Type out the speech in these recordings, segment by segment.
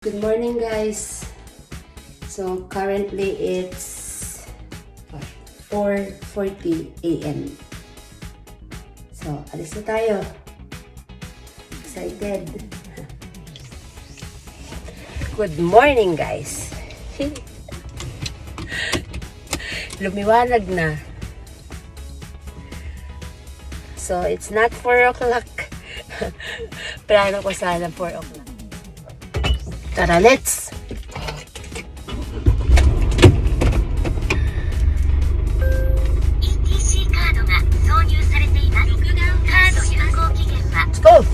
Good morning, guys. So currently it's 4:40 a.m. So alis na tayo. Excited. Good morning, guys. Lumiwanag na. So it's not 4 o'clock. Plano ko sana 4 o'clock. Tara, let's! カードが挿入されています。カード有効期限は Let's go!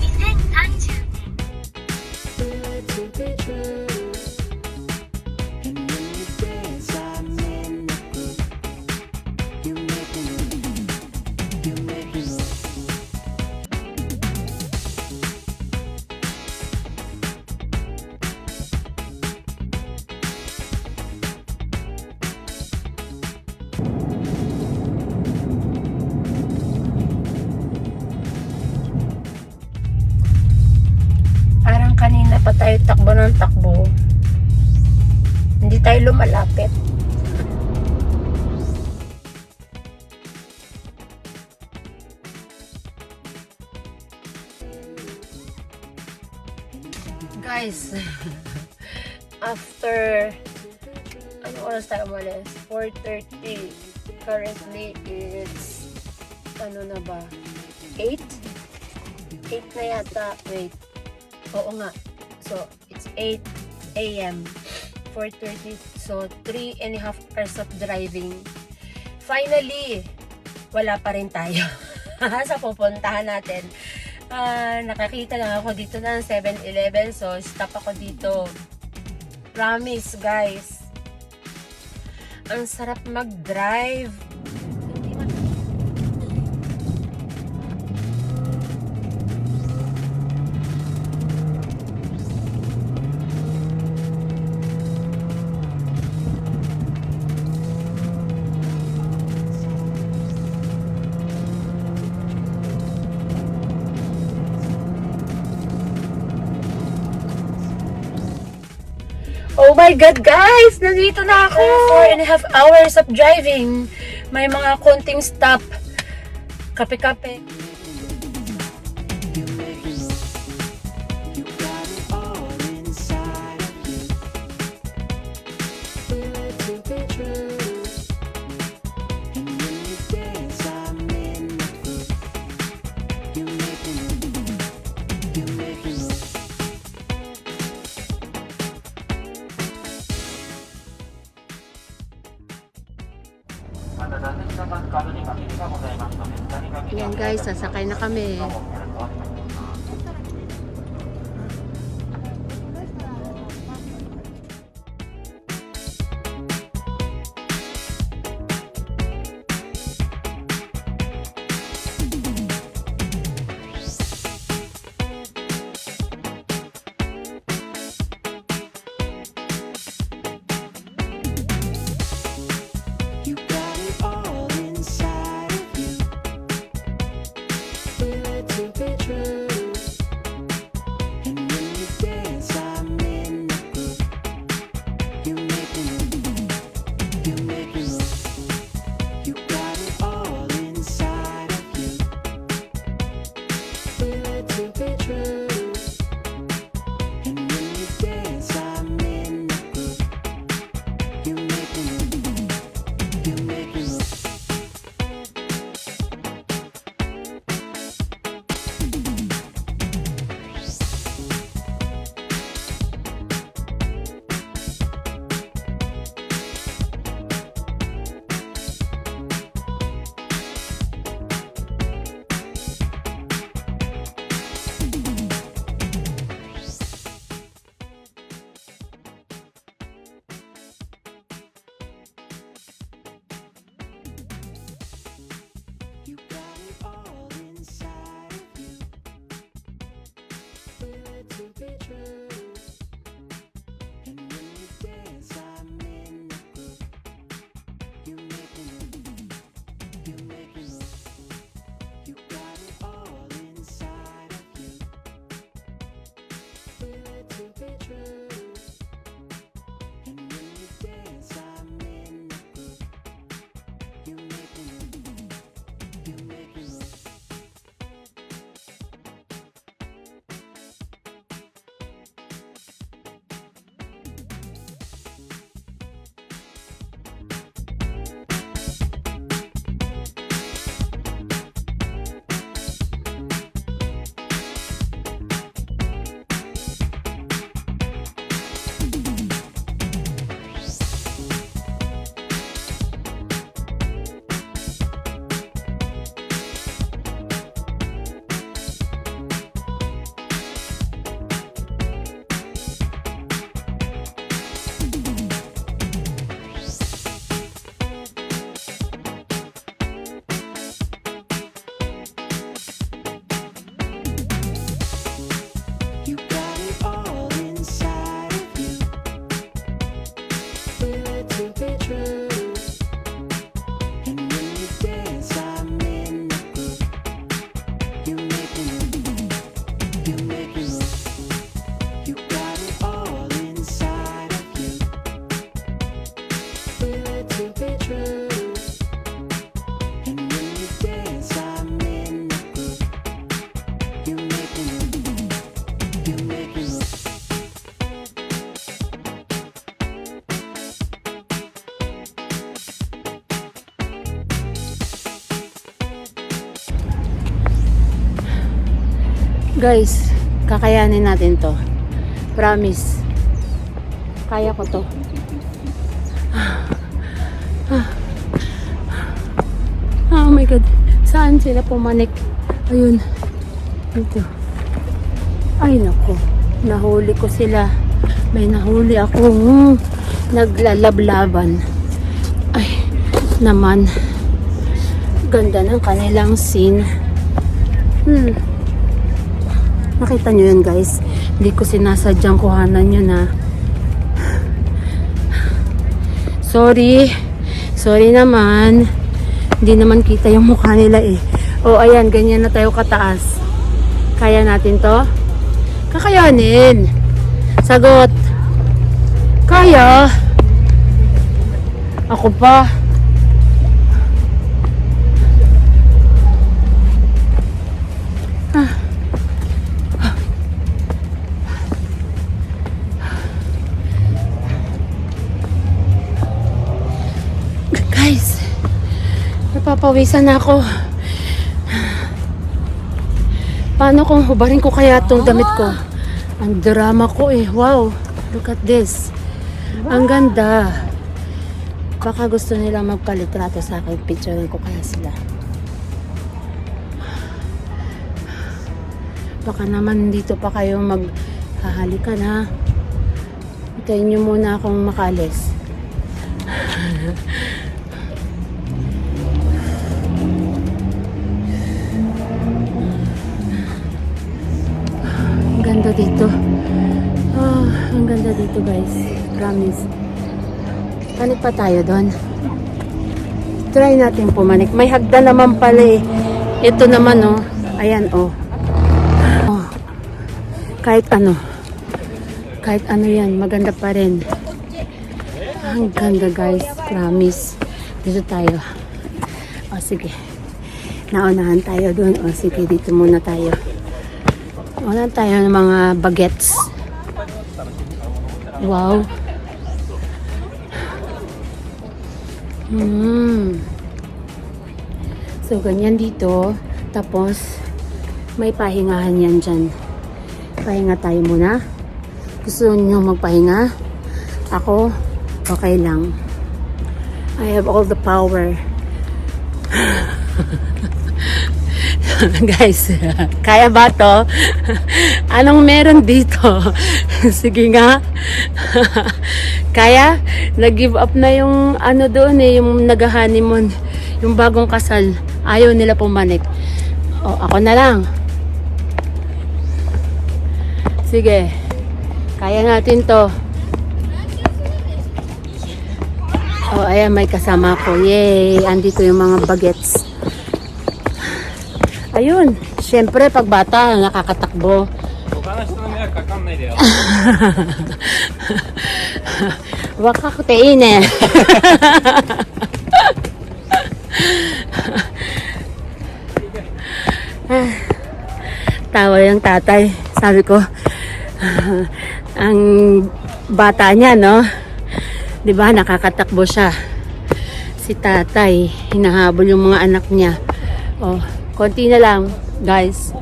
2030年。Parang kanina pa tayo takbo ng takbo. Hindi tayo lumalapit. Guys, after ano oras tayo umalis? 4:30. Currently it's ano na ba? 8? 8 na yata. Wait. Oo nga. So, it's 8 a.m. 4:30. So, 3.5 hours of driving. Finally, wala pa rin tayo sa pupuntahan natin. Nakakita lang ako dito ng 7-Eleven. So, stop ako dito. Promise, guys. Ang sarap mag-drive. Oh my God, guys! Nandito na ako! 4.5 hours of driving. May mga konting stop. Kape-kape. Yan guys, sasakay na kami. Guys, kakayanin natin to. Promise. Kaya ko to. Oh my God. Saan sila pumanik? Ayun. Dito. Ay nako. Nahuli ko sila. May nahuli akong naglalablaban. Ay naman. Ganda ng kanilang scene. Nakita nyo yun guys. Hindi ko sinasadyang kuhanan yun ha. Sorry. Sorry naman. Hindi naman kita yung mukha nila eh. O ayan, ganyan na tayo kataas. Kaya natin to? Kakayanin. Sagot. Kaya. Ako pa. Guys, napapawisan na ako. Paano kung hubarin ko kaya itong damit ko? Ang drama ko eh. Wow, look at this. Ang ganda. Baka gusto nila magkalitrato sa akin. Picturein ko kaya sila. Baka naman dito pa kayo maghahalikan ha. Hintayin nyo muna akong makalis. Ang ganda dito. Ang ganda dito guys. Promise. Panik pa tayo doon. Try natin pumanik. May hagdan naman pala eh. Ito naman oh. Ayan oh. Kahit ano. Kahit ano yan. Maganda pa rin. Ang ganda guys. Promise. Dito tayo. O sige. Naunahan tayo doon. O sige. Dito muna tayo. Unahan tayo ng mga bagets. Wow. So, ganyan dito. Tapos, may pahingahan yan dyan. Pahinga tayo muna. Gusto nyo magpahinga? Ako, okay lang. I have all the power. Guys, kaya ba to? Anong meron dito? Sige nga. Kaya? Nag-give up na yung ano doon eh, yung nag-honeymoon. Yung bagong kasal. Ayaw nila pumanik. O, ako na lang. Sige. Kaya natin to. O, ayan, may kasama ko. Yay! Andito yung mga bagets. Ayun. Siyempre, pag bata, nakakatakbo. Waka ko tain eh. Tawa yung tatay. Sabi ko, ang bata niya, no? Diba, nakakatakbo siya. Si tatay, hinahabol yung mga anak niya. Oh, konti na lang, guys.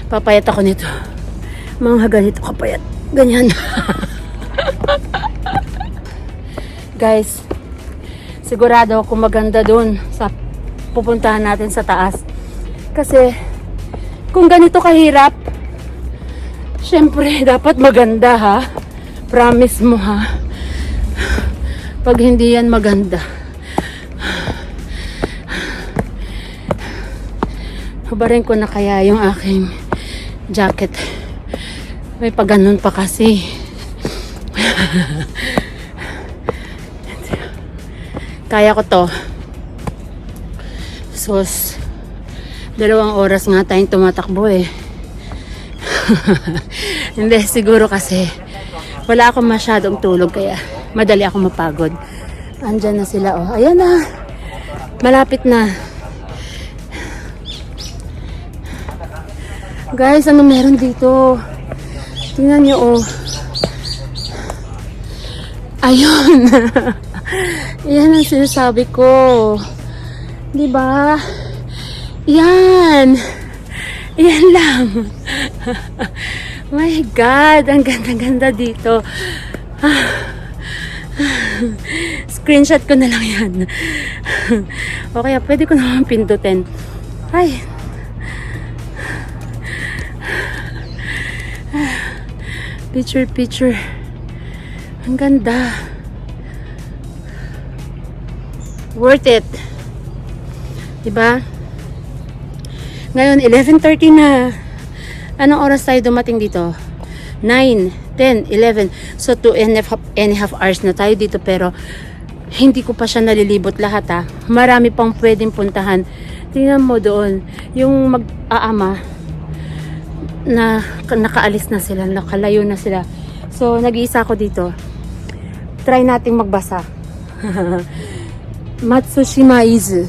Papayat ako nito. Mga ganito kapayat. Ganyan. Guys, sigurado ako maganda dun sa pupuntahan natin sa taas. Kasi, kung ganito kahirap, syempre, dapat maganda ha. Promise mo ha. Pag hindi yan maganda, hubarin ko na kaya yung aking jacket. May pagganon pa kasi. Kaya ko to. Sus, 2 oras nga tayong tumatakbo eh. Hindi, siguro kasi wala akong masyadong tulog kaya madali ako mapagod. Andyan na sila oh. Ayan na. Malapit na. Guys, ano meron dito? Tingnan nyo oh. Ayun. Yan ang sinasabi ko. Diba? Yan! Yan lang. My God, ang ganda-ganda dito. Screenshot ko na lang yan. O kaya pwede ko naman pindutin. Ay. Picture. Ang ganda. Worth it. Diba? Ngayon, 11:30 na. Anong oras tayo dumating dito? 9, 10, 11. So, 2.5 hours na tayo dito. Pero, hindi ko pa siya nalilibot lahat ha. Marami pang pwedeng puntahan. Tingnan mo doon. Yung mag-aama na nakaalis na sila. Nakalayo na sila. So, nag-iisa ako dito. Try nating magbasa. Matsushima Izu.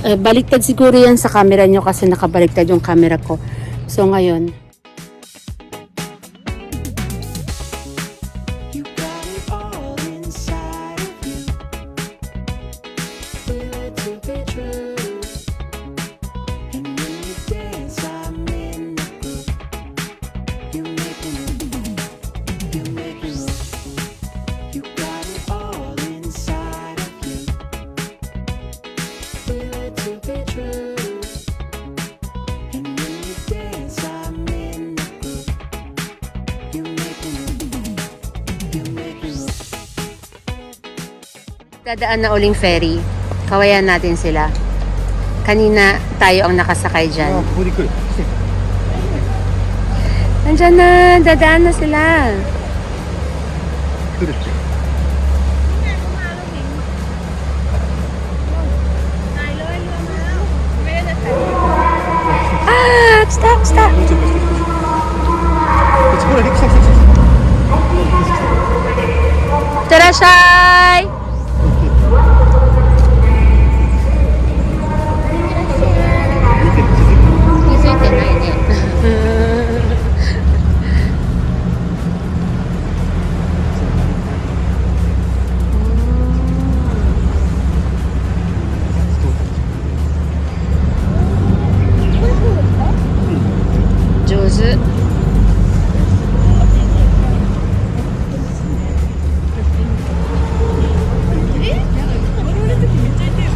Baliktad siguro yan sa camera nyo kasi nakabaliktad yung camera ko. So ngayon, dadaan na uling ferry. Kawayan natin sila. Kanina tayo ang nakasakay dyan. Nandyan na, dadaan na sila. Stop. Terashay!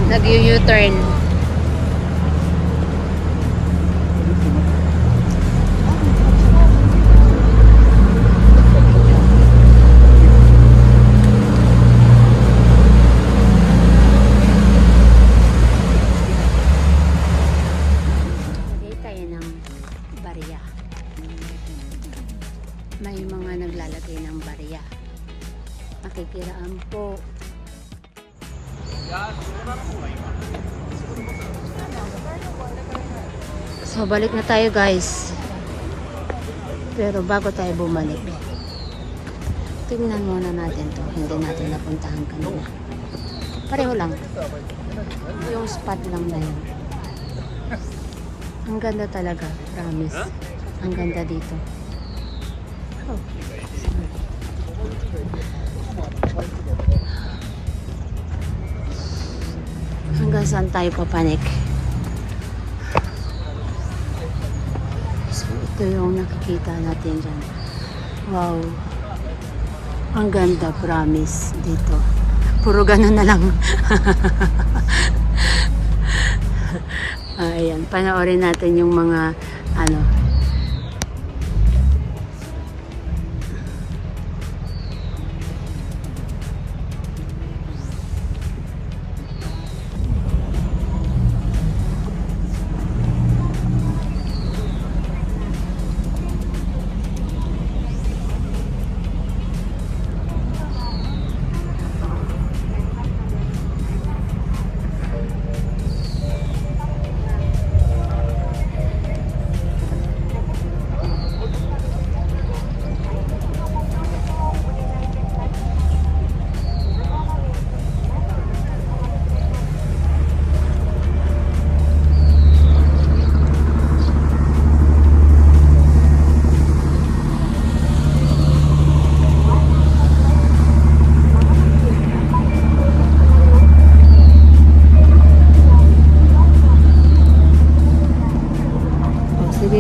Nag-U-turn. Lagay tayo ng barya. May mga naglalagay ng barya. Makikiraan po. So, balik na tayo guys. Pero bago tayo bumalik, tingnan muna natin to. Hindi natin napuntahan kanina. Pareho lang. Yung spot lang na yun. Ang ganda talaga. Promise. Ang ganda dito. Oh. Hanggang saan tayo papanik? So, ito yung nakikita natin dyan. Wow. Ang ganda, promise, dito. Puro ganun na lang. Ayan, panoorin natin yung mga,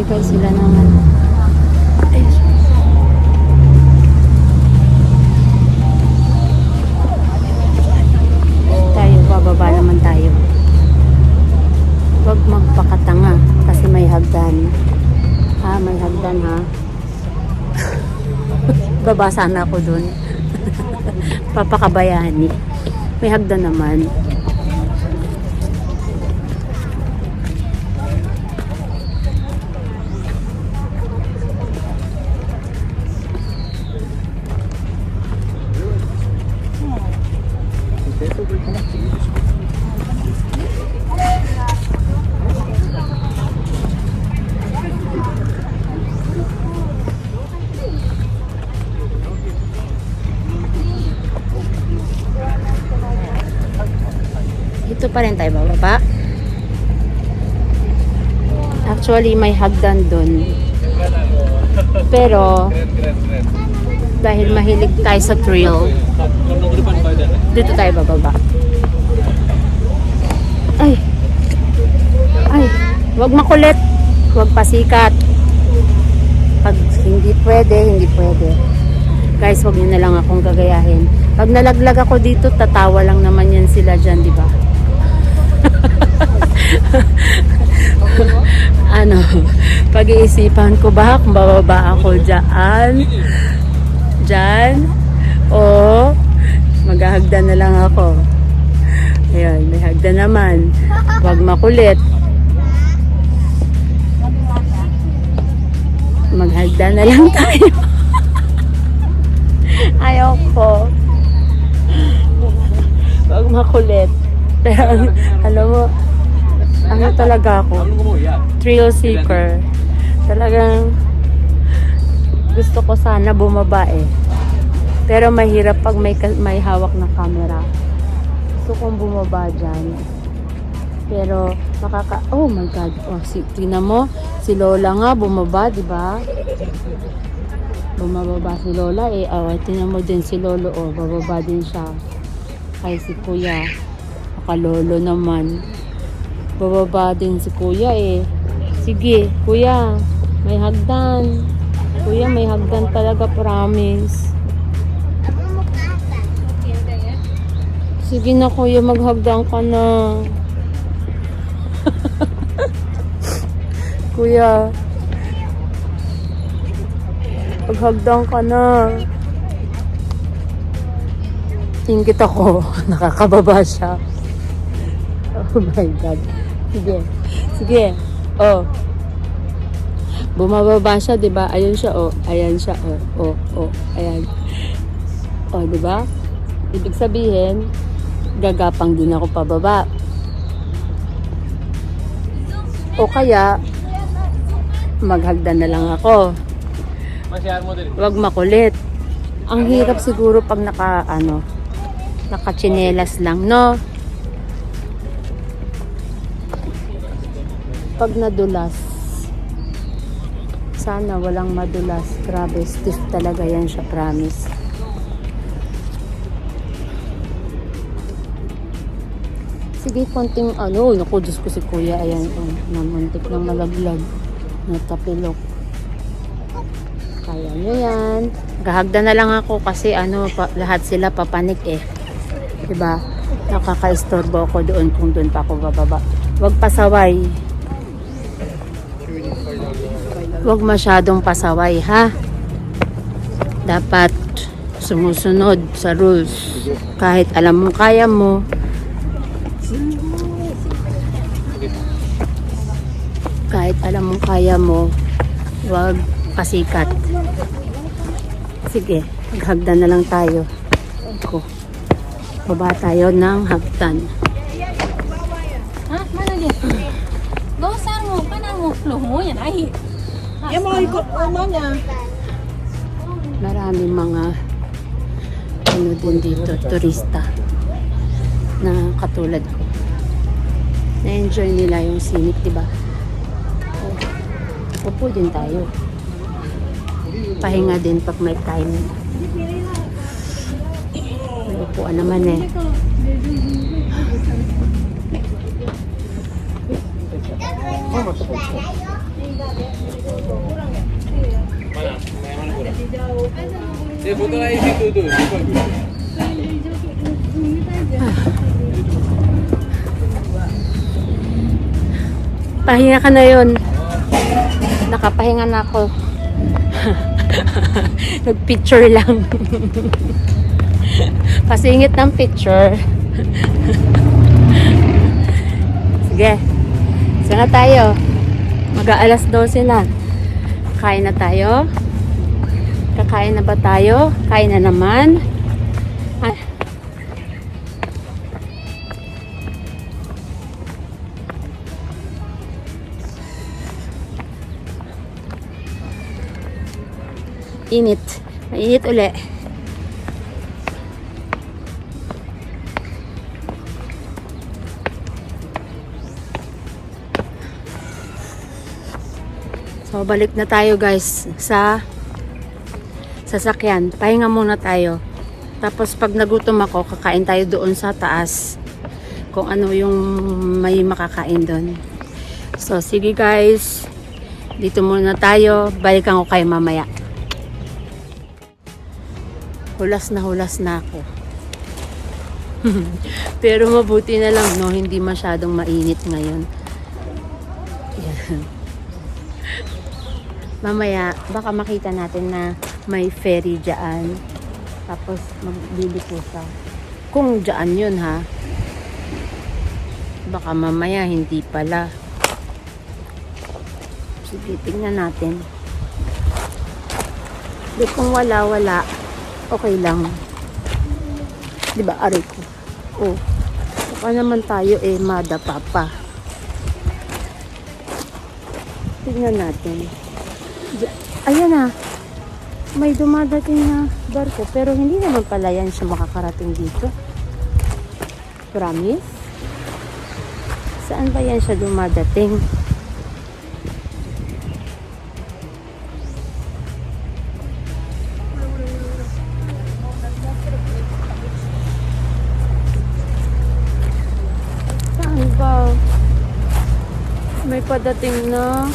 Naglagay sila ng ano. Ay, tayo, bababa naman tayo. Huwag magpakatanga kasi may hagdan. Ha, may hagdan ha. Babasa na ako dun. Papakabayani. May hagdan naman. Dito pa rin tayo bababa. Actually, may hagdan dun. Pero, dahil mahilig tayo sa thrill, dito tayo bababa. Ay! Ay! Huwag makulit! Huwag pasikat! Pag hindi pwede, hindi pwede. Guys, huwag nyo na lang akong gagayahin. Pag nalaglag ako dito, tatawa lang naman yan sila dyan, di ba? Ano, pag-iisipan ko ba kung bababa ako dyan, o maghahagdan na lang ako. Ayun, may hagdan naman. Huwag makulit. Maghagdan na lang tayo. Ayoko. Huwag makulit. Pero alam mo, ano talaga ako? Thrill seeker. Talagang gusto ko sana bumaba eh. Pero mahirap pag may hawak na camera. Gusto kong bumaba dyan. Pero oh my God. Oh, tingnan mo, si Lola nga bumaba, di ba? Bumababa si Lola eh. Oh, tingnan mo din si Lolo, oh, bababa din siya. Kay si Kuya. Lolo naman. Bababa din si Kuya eh. Sige, Kuya. May hagdan. Kuya, may hagdan talaga, promise. Sige na, Kuya, maghagdan ka na. Kuya. Maghagdan ka na. Tingkit ako. Nakakababa siya. Oh my God. Sige. Sige. Oh. Bumababa siya, 'di ba? Ayun siya, oh. Ayan siya, oh. Oh, oh. Ayan. Oh, 'di ba? Ibig sabihin, gagapang din ako pababa. O kaya maghagdan na lang ako. Huwag makulit. Ang hirap siguro pag nakachinelas lang, no? Pag nadulas, sana walang madulas. Grabe, stiff talaga yan siya, promise. Sige, konting naku, Diyos ko si Kuya, ayan, namuntik na malaglag, natapilok. Kaya nyo yan. Gahagda na lang ako kasi lahat sila papanik eh. Diba? Nakaka-istorbo ako doon kung doon pa ako bababa. Huwag pasaway. Huwag masyadong pasaway, ha? Dapat sumusunod sa rules. Kahit alam mo kaya mo. Kahit alam mo kaya mo, huwag pasikat. Sige, maghagdan na lang tayo. Baba tayo ng hagdan. Ha? Mana dia? Gosar mo, kanang mo flow mo yan ay. Yan mo ikot umanya. Maraming mga din dito, turista na katulad ko. Na-enjoy nila yung scenic, diba? Upo din tayo. Pahinga din pag may time. May upuan naman eh. Mana? Kayak mana kurang? Dia foto lagi situ tuh, bagus. Pahinga ka na yun. Nakapahinga na ako. Nag-picture lang. Pasingit ng picture. Sige. Saan na tayo? Mag-aalas 12 na. Kain na tayo? Kakain na ba tayo? Kain na naman? Ah. Init. Mainit uli. So, balik na tayo guys sa sasakyan. Pahinga muna tayo. Tapos pag nagutom ako, kakain tayo doon sa taas. Kung ano yung may makakain doon. So, sige guys. Dito muna tayo. Balikan ko kayo mamaya. Hulas na ako. Pero mabuti na lang, no? Hindi masyadong mainit ngayon. Yan. Mamaya, baka makita natin na may ferry dyan. Tapos, magbili po siya. Kung dyan yun, ha? Baka mamaya, hindi pala. Sige, tingnan natin. Di kung wala. Okay lang. Diba, aray ko. Oh. Baka naman tayo, madapa pa. Tingnan natin. Ayan na. May dumadating na barko. Pero hindi naman pala yan siya makakarating dito. Promise? Saan ba yan siya dumadating? Saan ba? May padating na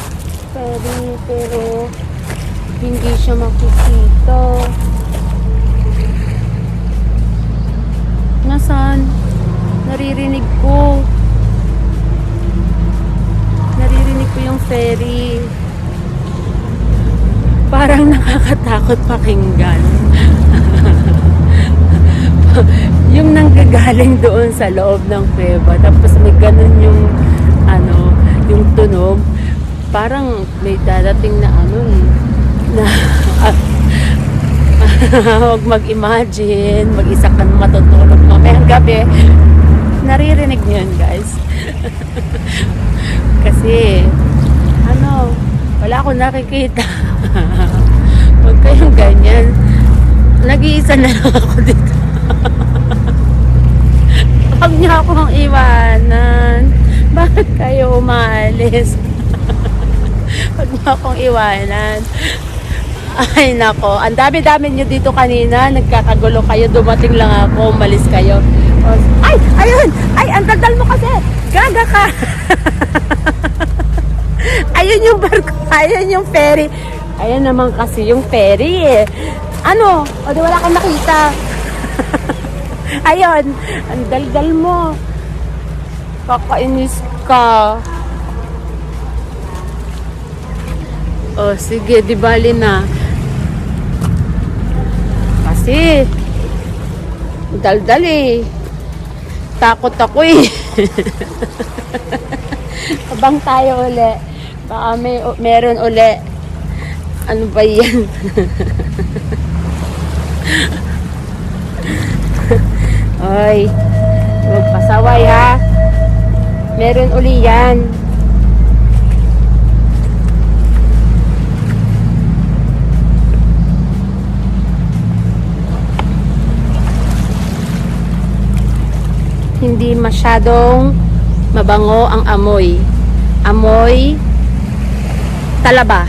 ferry pero hindi siya makikita. Nasaan? Naririnig ko yung ferry. Parang nakakatakot pakinggan. Yung nanggagaling doon sa loob ng kuweba. Tapos may ganun yung yung tunog. Parang may dadating na na huwag mag-imagine, mag-isa ka matutulog mamayang gabi. Naririnig niyo yun, guys. Kasi wala akong nakikita. Huwag kayong ganyan. Nag-iisa na lang ako dito. Huwag niyo akong iwanan. Bakit kayo umalis? Huwag niyo akong iwanan. Ay nako, ang dami-dami nyo dito kanina. Nagkakagulo kayo, dumating lang ako, umalis kayo. Ay, ayun! Ay, ang tagal mo kasi! Gaga ka! Ayun yung barko, ayun yung ferry. Ayun naman kasi yung ferry eh. O di wala kang nakita. Ayun, ang daldal mo. Kakainis ka. Sige, di bali na. Kasi daldal eh. Takot ako eh. Abang tayo uli. Baka meron uli. Ano ba yan? Oy, magpasaway ha. Meron uli yan. Hindi masyadong mabango ang amoy. Amoy talaba.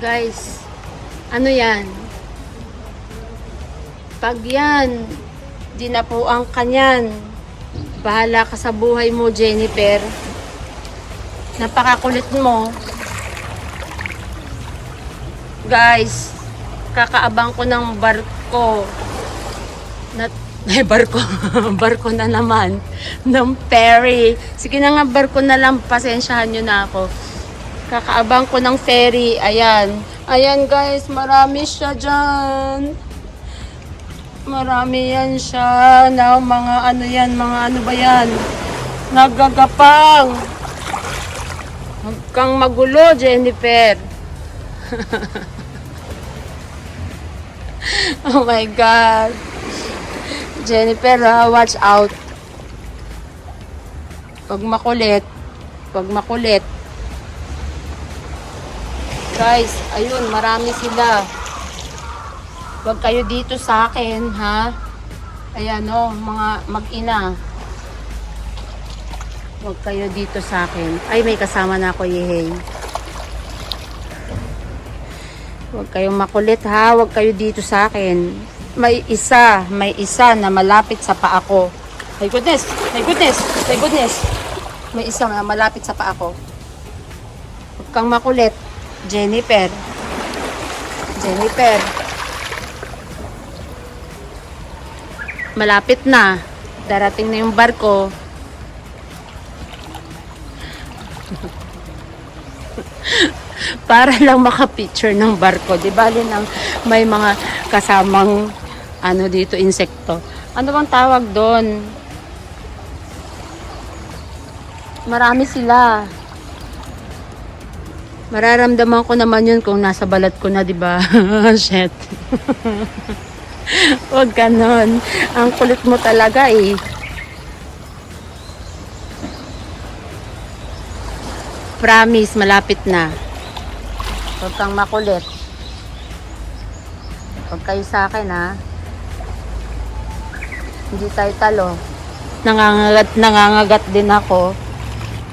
Guys, ano yan? Pag yan, dinapuan ka niyan. Bahala ka sa buhay mo, Jennifer. Napakakulit mo. Guys, kakaabang ko ng barko. Barko. Barko na naman. Ng ferry. Sige na nga, barko na lang. Pasensyahan nyo na ako. Kakaabang ko ng ferry. Ayan. Ayan guys, marami siya dyan. Marami yan siya. Na mga ano yan, mga ano ba yan? Nagagapang. Huwag kang magulo, Jennifer. Oh my God. Jennifer, watch out. Pag makulit. Pag makulit. Guys, ayun, marami sila. Huwag kayo dito sa akin, ha? Ayan, oh, mga mag-ina. Huwag kayo dito sa akin. Ay, may kasama na ako, Yehey. Huwag kayong makulit, ha? Huwag kayo dito sa akin. May isa na malapit sa paa ko. My goodness! My goodness! My goodness! May isa na malapit sa paa ko. Huwag kang makulit. Jennifer. Jennifer. Malapit na. Darating na yung barko. Para lang makapicture ng barko. Di bali nang may mga kasamang ano dito, insekto. Ano bang tawag doon? Marami sila. Mararamdaman ko naman yun kung nasa balat ko na, di ba? Shit. Huwag ganon. Ang kulit mo talaga eh. Promise, malapit na. Huwag kang makulit. Huwag kayo sa akin, ha? Hindi tayo talo. Nangangagat din ako.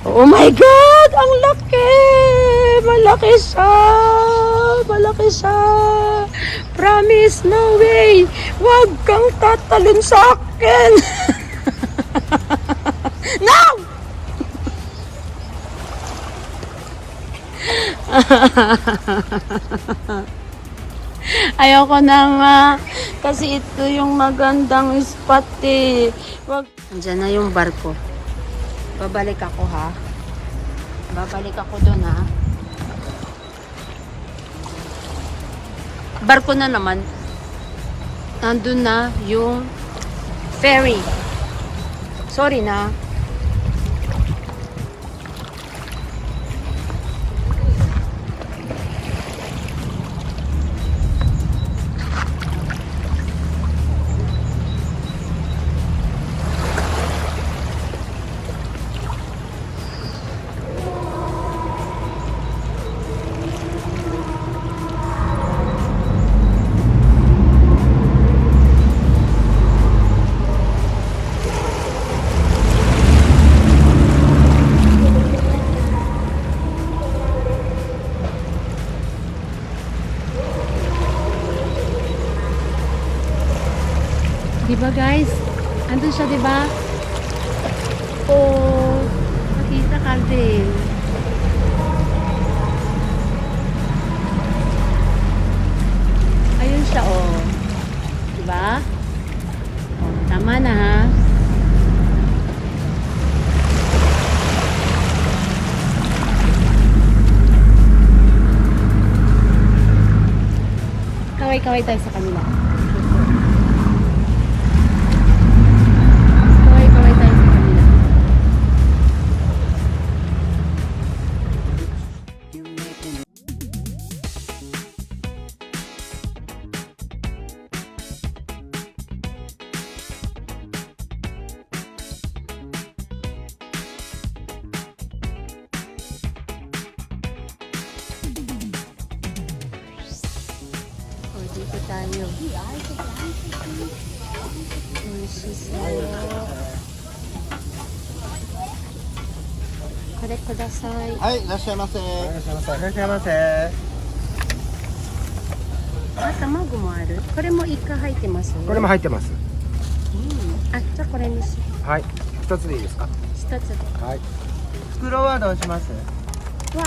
Oh my God! Ang laki! Malaki siya! Malaki siya! Promise, no way! Huwag kang tatalon sa akin! No! Ayoko na nga. Kasi ito yung magandang spot eh. Wag. Andiyan na yung barko. Babalik ako ha. Babalik ako doon ha. Barko na naman. Nandun na yung ferry. Sorry na. Diba guys? Andun siya, diba? Oh, nakita ka din. Ayun siya, oh. Diba? Oh, tama na ha. Kaway-kaway tayo sa kanila. Dito tayo. Kare kudasai. はい、いらっしゃいませ。いらっしゃいませ。いらっしゃいませ。 Ah, tamago mo aru. Kore mo ika 入ってます。これも入ってます。あ、じゃあこれにし。はい。一つでいいですか。一つで。はい。袋はどうします。じゃ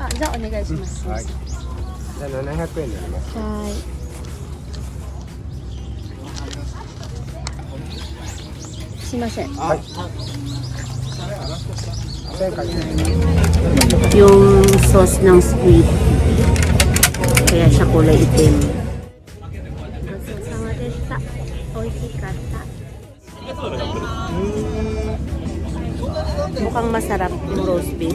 あお願いします。はい。じゃあ700円になります。はい。すいません。はい。正解。 Yung sauce ng squid. Kaya siya kulay itim. Gotsoussama deshita. Oishikatta. Mukhang masarap yung roast beef.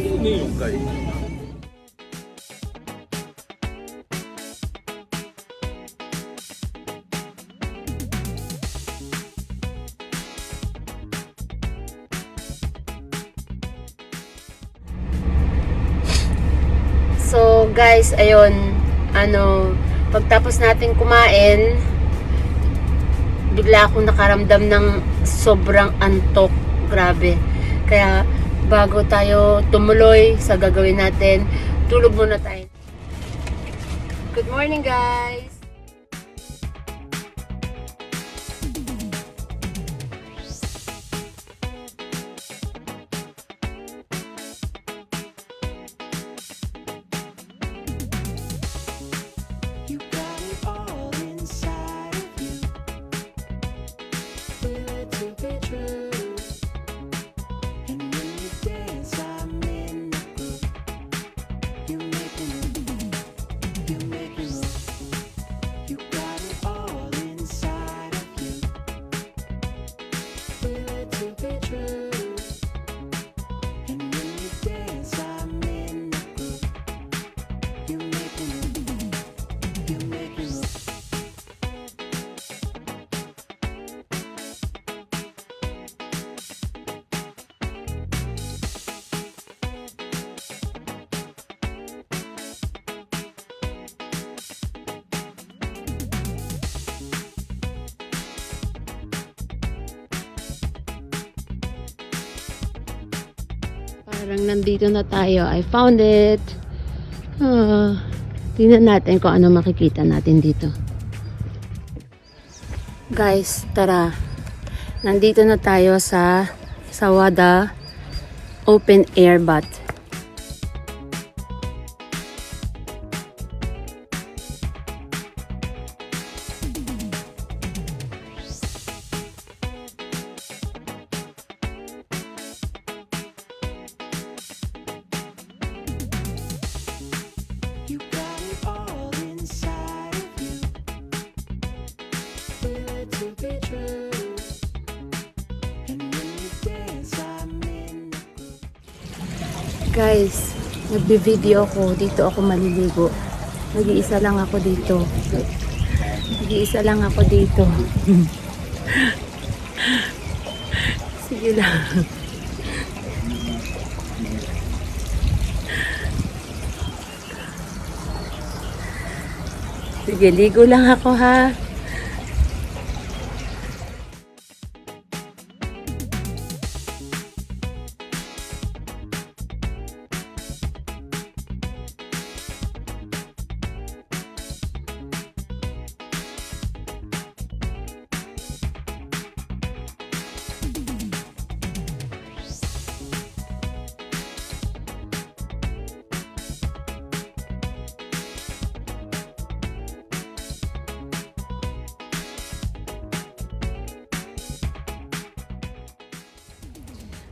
So guys, ayun, pagtapos natin kumain, bigla akong nakaramdam ng sobrang antok, grabe. Kaya bago tayo tumuloy sa gagawin natin, tulog muna tayo. Good morning guys! Parang nandito na tayo. I found it. Tingnan natin kung ano makikita natin dito. Guys, tara. Nandito na tayo sa Sawada Open Air Bath. Guys, nagbi-video ako. Dito ako maliligo. Nag-iisa lang ako dito. Nag-iisa lang ako dito. Sige lang. Sige, ligo lang ako ha.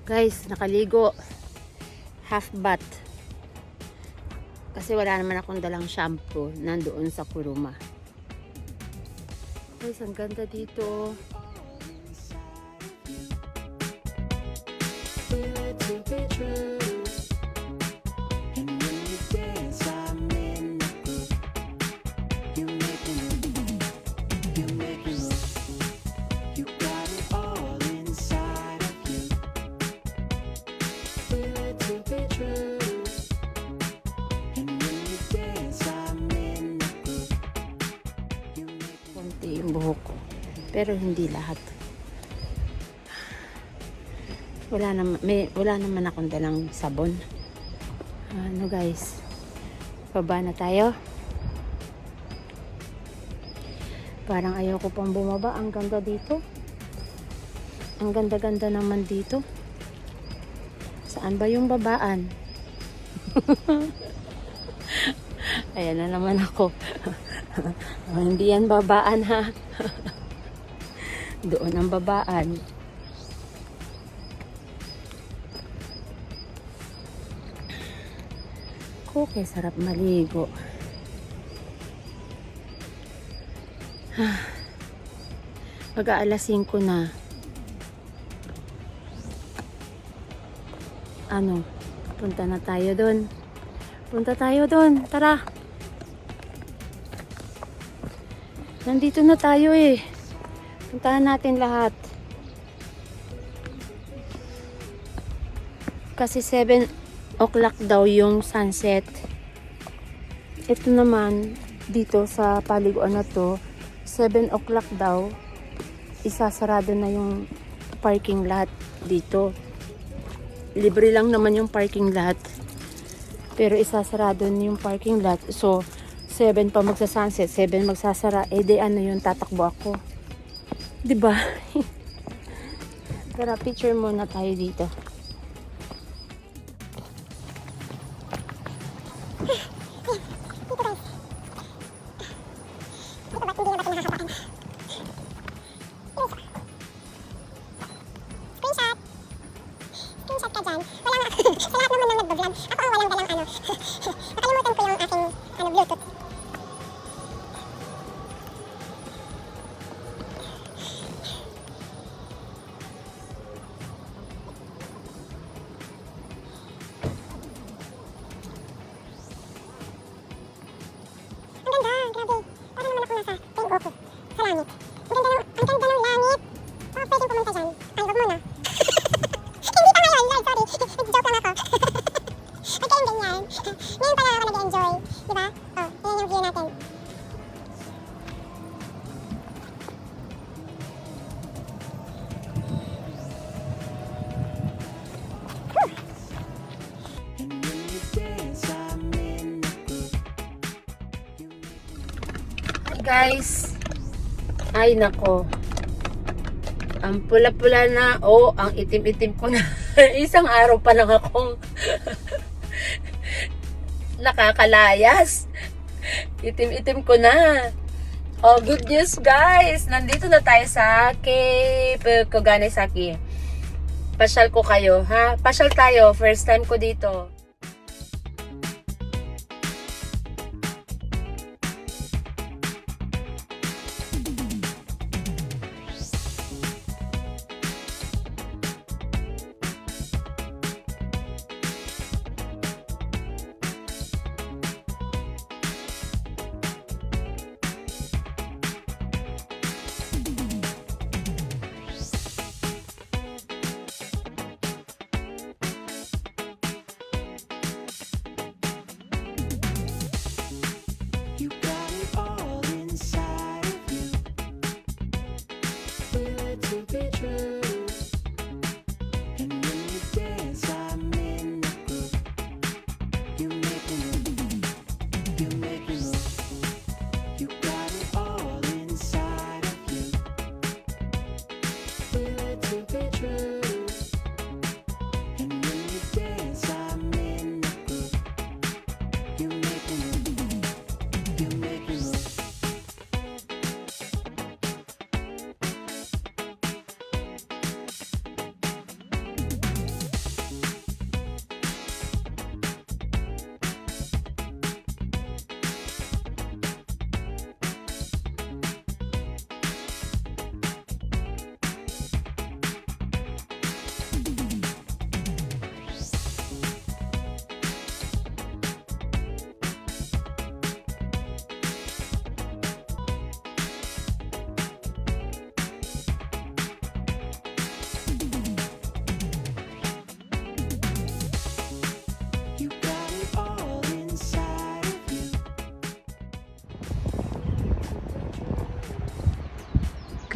Guys, nakaligo. Half bath. Kasi wala naman akong dalang shampoo nandoon sa Kuruma. Guys, ang ganda dito. Konti yung buhok ko. Pero hindi lahat. Wala naman akong dalang sabon. Ano guys? Baba na tayo. Parang ayoko pang bumaba. Ang ganda dito. Ang ganda-ganda naman dito. Saan ba yung babaan? Ayan na naman ako. Hindi yan babaan ha. Doon ang babaan. Okay, sarap maligo. Mag-aalas 5 na. Ano? Punta na tayo doon. Punta tayo doon. Tara. Nandito na tayo eh. Puntahan natin lahat. Kasi 7 o'clock daw yung sunset. Ito naman, dito sa paliguan na to, 7 o'clock daw, isasarado na yung parking lot dito. Libre lang naman yung parking lot. Pero isasarado na yung parking lot. So, 7 pa magsa-sunset, 7 magsasara. Eh, di ano yun, tatakbo ako. Diba? Tara, picture muna tayo dito. Screenshot ka dyan. Wala nga. Sa lahat naman ng nagbablog, ako ang walang dalang ano. Nakalimutan ko yung aking Bluetooth. Ang ganda, grabe. Para naman ako nasa Tengoku, sa langit. Ang ganda ng langit. Pwedeng pumunta dyan. Ay, wag muna. Hindi pa ngayon, live, sorry. Joke lang ako. Huwag kayong ganyan. Ngayon pala ako nag-enjoy. Diba? Oh, yan yung view natin. Hi guys. Ay nako. Ang pula-pula na. Oh, ang itim-itim ko na. Isang araw pa lang akong nakakalayas. Itim-itim ko na. Oh, good news guys. Nandito na tayo sa Cape Koganesaki. Pasyal ko kayo, ha? Pasyal tayo. First time ko dito.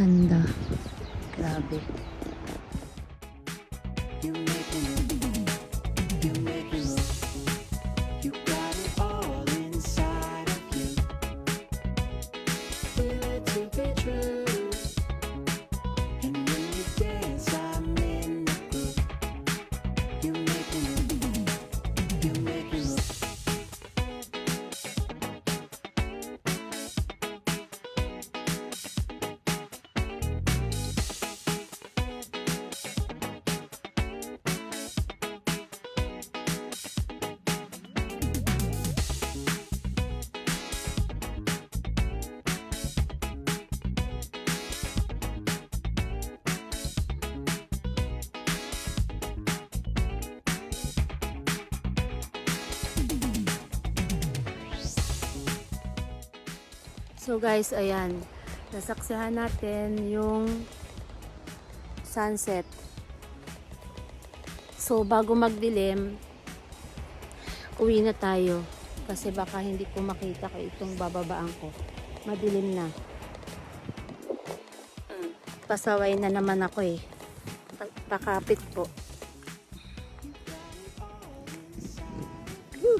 Ganda. Grabe. So guys, ayan. Nasaksihan natin yung sunset. So bago magdilim, uwi na tayo. Kasi baka hindi ko makita kung itong bababaan ko. Madilim na. Pasaway na naman ako eh. Pakapit po. Whew.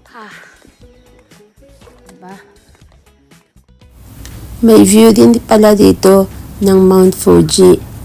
Ha. Diba? May view din pala dito ng Mount Fuji.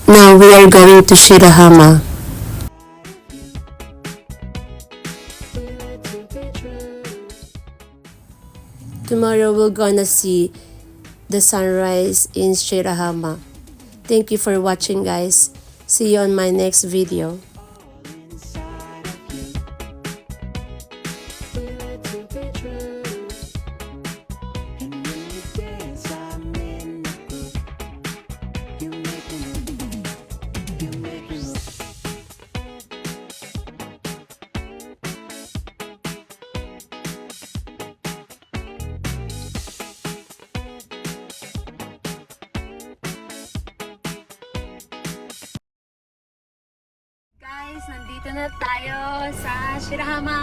Now we are going to Shirahama. Tomorrow we're gonna see the sunrise in Shirahama. Thank you for watching, guys. See you on my next video. Guys, nandito na tayo sa Shirahama.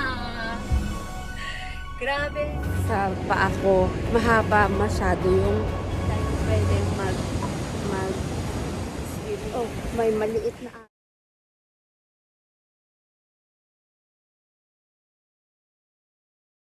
Grabe. Sa paa ko, mahaba masyado yung tayo pwede mag oh, may maliit na